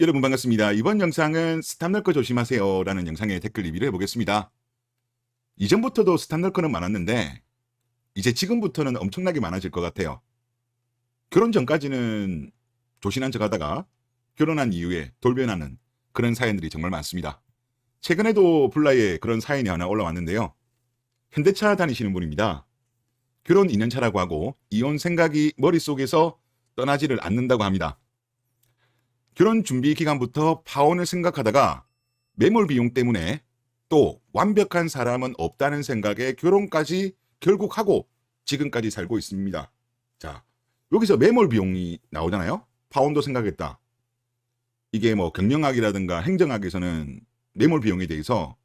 여러분 반갑습니다. 이번 영상은 스탑 넣을 거 조심하세요 라는 영상의 댓글 리뷰를 해보겠습니다. 이전부터도 스탑 넣을 거는 많았는데 이제 지금부터는 엄청나게 많아질 것 같아요. 결혼 전까지는 조신한 척 하다가 결혼한 이후에 돌변하는 그런 사연들이 정말 많습니다. 최근에도 블라에 그런 사연이 하나 올라왔는데요. 현대차 다니시는 분입니다. 결혼 2년 차라고 하고 이혼 생각이 머릿속에서 떠나지를 않는다고 합니다. 결혼 준비 기간부터 파혼을 생각하다가 매몰 비용 때문에 또 완벽한 사람은 없다는 생각에 결혼까지 결국 하고 지금까지 살고 있습니다. 자, 여기서 매몰 비용이 나오잖아요. 파혼도 생각했다. 이게 뭐 경영학이라든가 행정학에서는 매몰 비용에 대해서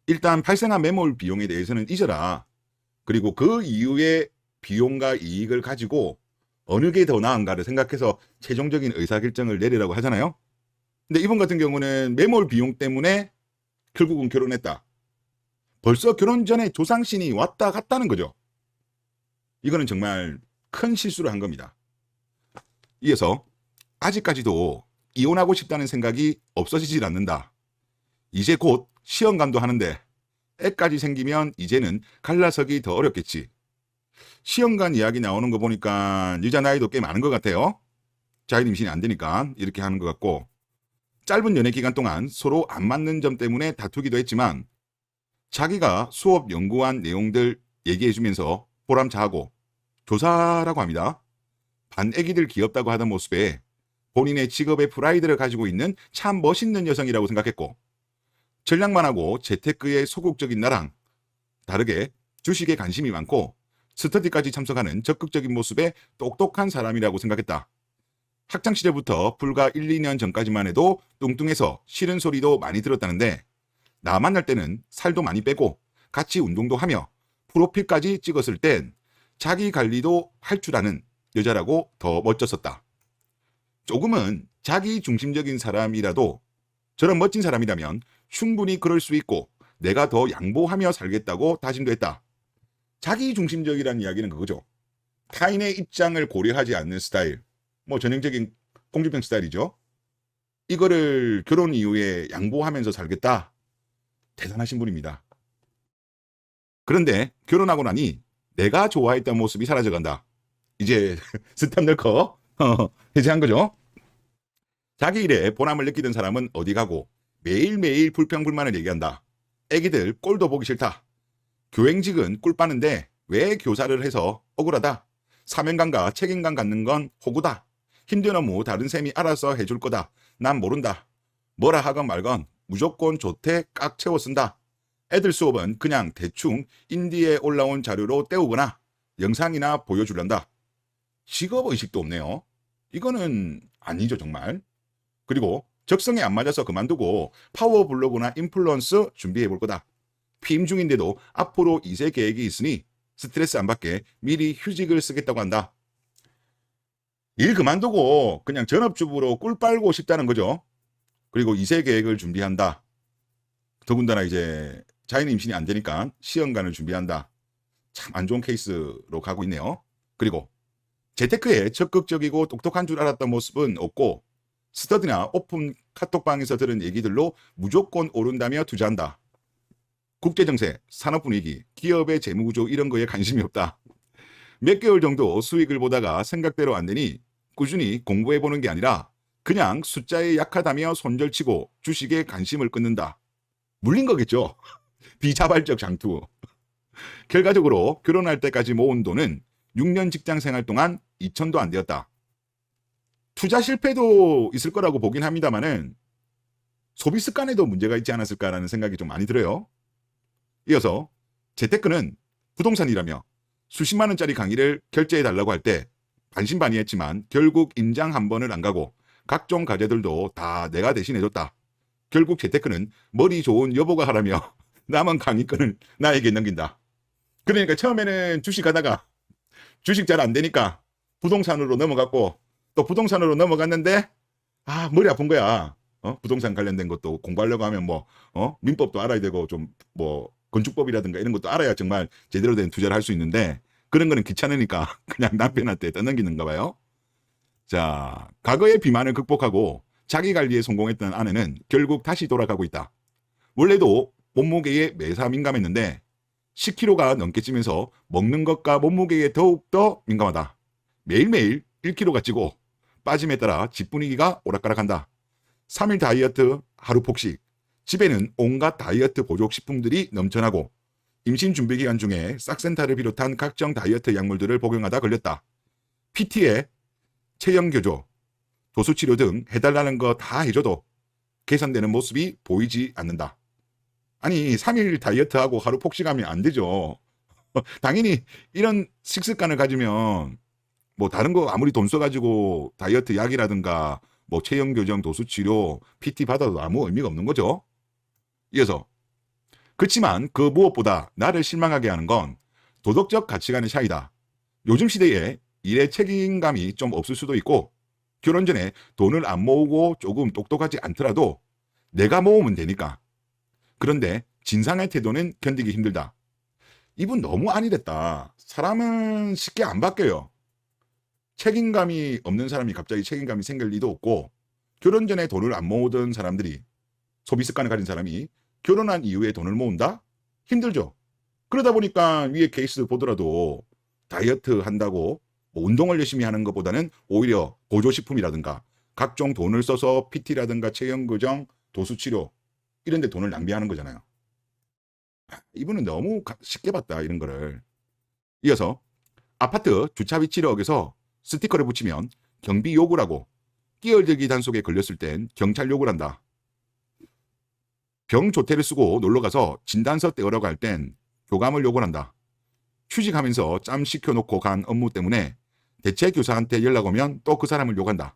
일단 발생한 매몰 비용에 대해서는 잊어라. 그리고 그 이후에 비용과 이익을 가지고 어느 게 더 나은가를 생각해서 최종적인 의사결정을 내리라고 하잖아요. 근데 이분 같은 경우는 매몰 비용 때문에 결국은 결혼했다. 벌써 결혼 전에 조상신이 왔다 갔다는 거죠. 이거는 정말 큰 실수를 한 겁니다. 이어서 아직까지도 이혼하고 싶다는 생각이 없어지질 않는다. 이제 곧 시험관도 하는데 애까지 생기면 이제는 갈라서기 더 어렵겠지. 시험관 이야기 나오는 거 보니까 여자 나이도 꽤 많은 것 같아요. 자연 임신이 안 되니까 이렇게 하는 것 같고, 짧은 연애 기간 동안 서로 안 맞는 점 때문에 다투기도 했지만 자기가 수업 연구한 내용들 얘기해주면서 보람차하고 조사라고 합니다. 반애기들 귀엽다고 하던 모습에 본인의 직업의 프라이드를 가지고 있는 참 멋있는 여성이라고 생각했고, 전략만 하고 재테크에 소극적인 나랑 다르게 주식에 관심이 많고 스터디까지 참석하는 적극적인 모습에 똑똑한 사람이라고 생각했다. 학창시절부터 불과 1, 2년 전까지만 해도 뚱뚱해서 싫은 소리도 많이 들었다는데 나 만날 때는 살도 많이 빼고 같이 운동도 하며 프로필까지 찍었을 땐 자기 관리도 할 줄 아는 여자라고 더 멋졌었다. 조금은 자기 중심적인 사람이라도 저런 멋진 사람이라면 충분히 그럴 수 있고 내가 더 양보하며 살겠다고 다짐도 했다. 자기 중심적이라는 이야기는 그거죠. 타인의 입장을 고려하지 않는 스타일. 뭐 전형적인 공주병 스타일이죠. 이거를 결혼 이후에 양보하면서 살겠다. 대단하신 분입니다. 그런데 결혼하고 나니 내가 좋아했던 모습이 사라져간다. 이제 스탑 넣고 해제한 거죠. 자기 일에 보람을 느끼던 사람은 어디 가고 매일매일 불평불만을 얘기한다. 애기들 꼴도 보기 싫다. 교행직은 꿀 빠는데 왜 교사를 해서 억울하다. 사명감과 책임감 갖는 건 호구다. 힘든 업무 다른 셈이 알아서 해줄 거다. 난 모른다. 뭐라 하건 말건 무조건 좋대 깍 채워 쓴다. 애들 수업은 그냥 대충 인디에 올라온 자료로 때우거나 영상이나 보여주란다. 직업의식도 없네요. 이거는 아니죠 정말. 그리고 적성에 안 맞아서 그만두고 파워블로그나 인플루언서 준비해 볼 거다. 피임 중인데도 앞으로 2세 계획이 있으니 스트레스 안 받게 미리 휴직을 쓰겠다고 한다. 일 그만두고 그냥 전업주부로 꿀 빨고 싶다는 거죠. 그리고 2세 계획을 준비한다. 더군다나 이제 자연 임신이 안 되니까 시험관을 준비한다. 참 안 좋은 케이스로 가고 있네요. 그리고 재테크에 적극적이고 똑똑한 줄 알았던 모습은 없고 스터디나 오픈 카톡방에서 들은 얘기들로 무조건 오른다며 투자한다. 국제정세, 산업분위기, 기업의 재무구조 이런 거에 관심이 없다. 몇 개월 정도 수익을 보다가 생각대로 안 되니 꾸준히 공부해보는 게 아니라 그냥 숫자에 약하다며 손절치고 주식에 관심을 끊는다. 물린 거겠죠. 비자발적 장투. 결과적으로 결혼할 때까지 모은 돈은 6년 직장 생활 동안 2천도 안 되었다. 투자 실패도 있을 거라고 보긴 합니다만은 소비 습관에도 문제가 있지 않았을까라는 생각이 좀 많이 들어요. 이어서 재테크는 부동산이라며 수십만 원짜리 강의를 결제해달라고 할 때 반신반의했지만 결국 임장 한 번을 안 가고 각종 과제들도 다 내가 대신해줬다. 결국 재테크는 머리 좋은 여보가 하라며 남은 강의권을 나에게 넘긴다. 그러니까 처음에는 주식 하다가 주식 잘 안 되니까 부동산으로 넘어갔고 또 부동산으로 넘어갔는데 머리 아픈 거야. 부동산 관련된 것도 공부하려고 하면 민법도 알아야 되고 좀 건축법이라든가 이런 것도 알아야 정말 제대로 된 투자를 할 수 있는데 그런 거는 귀찮으니까 그냥 남편한테 떠넘기는가 봐요. 자, 과거의 비만을 극복하고 자기 관리에 성공했던 아내는 결국 다시 돌아가고 있다. 원래도 몸무게에 매사 민감했는데 10kg가 넘게 찌면서 먹는 것과 몸무게에 더욱더 민감하다. 매일매일 1kg가 찌고 빠짐에 따라 집 분위기가 오락가락한다. 3일 다이어트, 하루 폭식. 집에는 온갖 다이어트 보조식품들이 넘쳐나고 임신 준비 기간 중에 싹센타를 비롯한 각종 다이어트 약물들을 복용하다 걸렸다. PT에 체형 교조, 도수치료 등 해달라는 거 다 해줘도 개선되는 모습이 보이지 않는다. 아니 3일 다이어트하고 하루 폭식하면 안 되죠. 당연히 이런 식습관을 가지면 뭐 다른 거 아무리 돈 써가지고 다이어트 약이라든가 뭐 체형 교정, 도수치료, PT 받아도 아무 의미가 없는 거죠. 이어서 그렇지만 그 무엇보다 나를 실망하게 하는 건 도덕적 가치관의 차이다. 요즘 시대에 일에 책임감이 좀 없을 수도 있고 결혼 전에 돈을 안 모으고 조금 똑똑하지 않더라도 내가 모으면 되니까. 그런데 진상의 태도는 견디기 힘들다. 이분 너무 안일했다. 사람은 쉽게 안 바뀌어요. 책임감이 없는 사람이 갑자기 책임감이 생길 리도 없고 결혼 전에 돈을 안 모으던 사람들이 소비 습관을 가진 사람이 결혼한 이후에 돈을 모은다? 힘들죠. 그러다 보니까 위에 케이스 보더라도 다이어트 한다고 뭐 운동을 열심히 하는 것보다는 오히려 보조식품이라든가 각종 돈을 써서 PT라든가 체형교정, 도수치료 이런 데 돈을 낭비하는 거잖아요. 이분은 너무 쉽게 봤다 이런 거를. 이어서 아파트 주차 위치를 어겨서 스티커를 붙이면 경비 요구를 하고 끼어들기 단속에 걸렸을 땐 경찰 요구를 한다. 병조퇴를 쓰고 놀러가서 진단서 떼으라고 할 땐 교감을 요구를 한다. 휴직하면서 짬 시켜놓고 간 업무 때문에 대체교사한테 연락 오면 또 그 사람을 욕한다.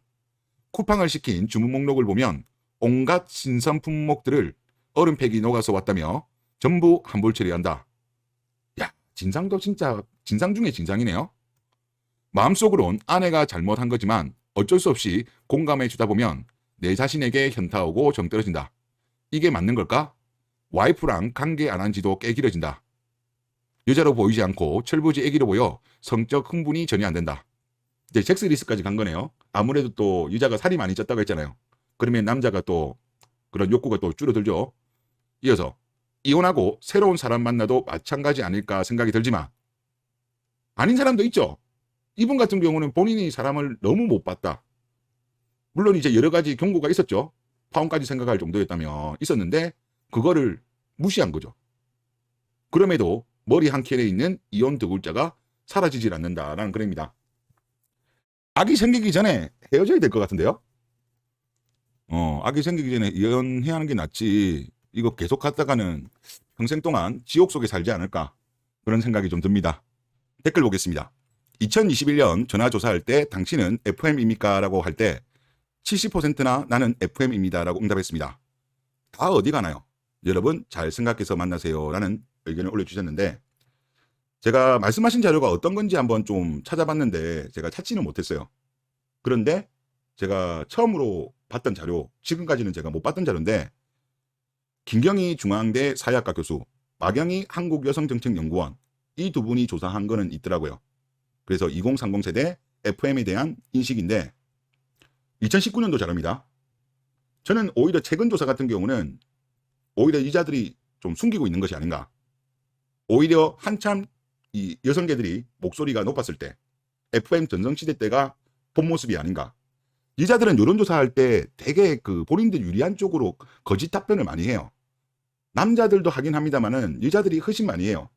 쿠팡을 시킨 주문 목록을 보면 온갖 신선 품목들을 얼음팩이 녹아서 왔다며 전부 환불 처리한다. 야, 진상도 진짜 진상 중에 진상이네요. 마음속으론 아내가 잘못한 거지만 어쩔 수 없이 공감해 주다 보면 내 자신에게 현타 오고 정 떨어진다. 이게 맞는 걸까? 와이프랑 관계 안 한 지도 꽤 길어진다. 여자로 보이지 않고 철부지 애기로 보여 성적 흥분이 전혀 안 된다. 이제 잭스리스까지 간 거네요. 아무래도 또 여자가 살이 많이 쪘다고 했잖아요. 그러면 남자가 또 그런 욕구가 또 줄어들죠. 이어서 이혼하고 새로운 사람 만나도 마찬가지 아닐까 생각이 들지만 아닌 사람도 있죠. 이분 같은 경우는 본인이 사람을 너무 못 봤다. 물론 이제 여러 가지 경고가 있었죠. 파혼까지 생각할 정도였다면 있었는데 그거를 무시한 거죠. 그럼에도 머리 한 켠에 있는 이혼 두 글자가 사라지질 않는다라는 글입니다. 악이 생기기 전에 헤어져야 될 것 같은데요. 악이 생기기 전에 이혼해야 하는 게 낫지. 이거 계속 갔다가는 평생 동안 지옥 속에 살지 않을까. 그런 생각이 좀 듭니다. 댓글 보겠습니다. 2021년 전화조사할 때 당신은 FM입니까? 라고 할 때 70%나 나는 FM입니다. 라고 응답했습니다. 다 어디 가나요? 여러분 잘 생각해서 만나세요. 라는 의견을 올려주셨는데 제가 말씀하신 자료가 어떤 건지 한번 좀 찾아봤는데 제가 찾지는 못했어요. 그런데 제가 처음으로 봤던 자료, 지금까지는 제가 못 봤던 자료인데 김경희 중앙대 사회학과 교수, 마경희 한국여성정책연구원 이 두 분이 조사한 거는 있더라고요. 그래서 2030 세대 FM에 대한 인식인데 2019년도 자료입니다. 저는 오히려 최근 조사 같은 경우는 오히려 이자들이 좀 숨기고 있는 것이 아닌가. 오히려 한참 이 여성계들이 목소리가 높았을 때 FM 전성시대 때가 본 모습이 아닌가. 여자들은 여론조사할 때 되게 그 본인들 유리한 쪽으로 거짓 답변을 많이 해요. 남자들도 하긴 합니다만은 여자들이 훨씬 많이 해요.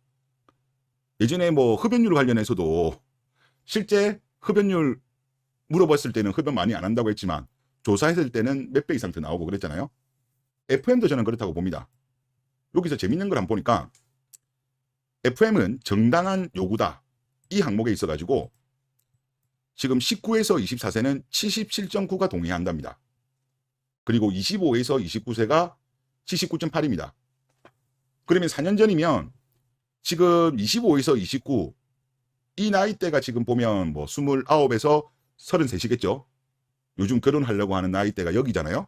예전에 뭐 흡연율 관련해서도 실제 흡연율 물어봤을 때는 흡연 많이 안 한다고 했지만 조사했을 때는 몇 배 이상 더 나오고 그랬잖아요. FM도 저는 그렇다고 봅니다. 여기서 재밌는 걸 한번 보니까 FM은 정당한 요구다. 이 항목에 있어가지고 지금 19에서 24세는 77.9가 동의한답니다. 그리고 25에서 29세가 79.8입니다. 그러면 4년 전이면 지금 25에서 29 이 나이대가 지금 보면 뭐 29에서 33이겠죠. 요즘 결혼하려고 하는 나이대가 여기잖아요.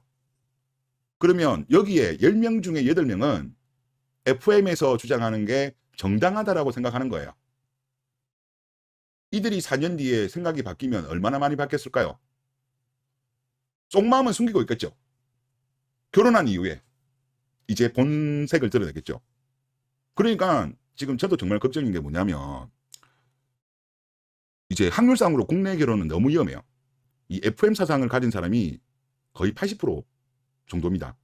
그러면 여기에 10명 중에 8명은 FM에서 주장하는 게 정당하다라고 생각하는 거예요. 이들이 4년 뒤에 생각이 바뀌면 얼마나 많이 바뀌었을까요? 속마음은 숨기고 있겠죠. 결혼한 이후에 이제 본색을 드러내겠죠. 그러니까 지금 저도 정말 걱정인 게 뭐냐면 이제 확률상으로 국내 결혼은 너무 위험해요. 이 FM 사상을 가진 사람이 거의 80% 정도입니다.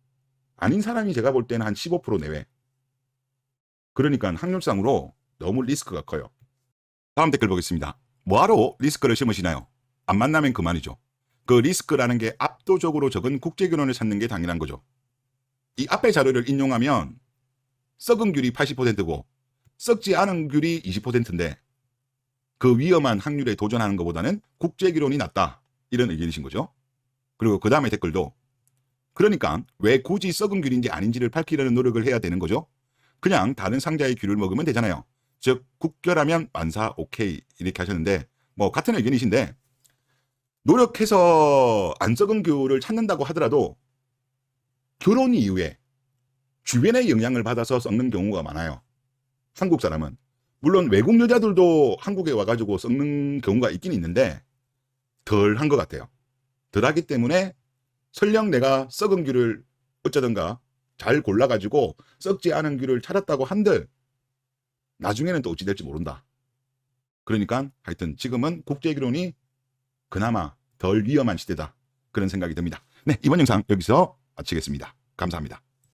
아닌 사람이 제가 볼 때는 한 15% 내외. 그러니까 확률상으로 너무 리스크가 커요. 다음 댓글 보겠습니다. 뭐하러 리스크를 심으시나요? 안 만나면 그만이죠. 그 리스크라는 게 압도적으로 적은 국제결혼을 찾는 게 당연한 거죠. 이 앞의 자료를 인용하면 썩은 귤이 80%고 썩지 않은 귤이 20%인데 그 위험한 확률에 도전하는 것보다는 국제결혼이 낫다. 이런 의견이신 거죠. 그리고 그 다음에 댓글도 그러니까 왜 굳이 썩은 귤인지 아닌지를 밝히려는 노력을 해야 되는 거죠. 그냥 다른 상자의 귤을 먹으면 되잖아요. 즉 국결하면 만사 오케이 이렇게 하셨는데 뭐 같은 의견이신데 노력해서 안 썩은 귤을 찾는다고 하더라도 결혼 이후에 주변의 영향을 받아서 썩는 경우가 많아요. 한국 사람은. 물론 외국 여자들도 한국에 와가지고 썩는 경우가 있긴 있는데 덜 한 것 같아요. 덜 하기 때문에 설령 내가 썩은 귤을 어쩌든가 잘 골라가지고 썩지 않은 귤을 찾았다고 한들 나중에는 또 어찌 될지 모른다. 그러니까 하여튼 지금은 국제결혼이 그나마 덜 위험한 시대다. 그런 생각이 듭니다. 네, 이번 영상 여기서 마치겠습니다. 감사합니다.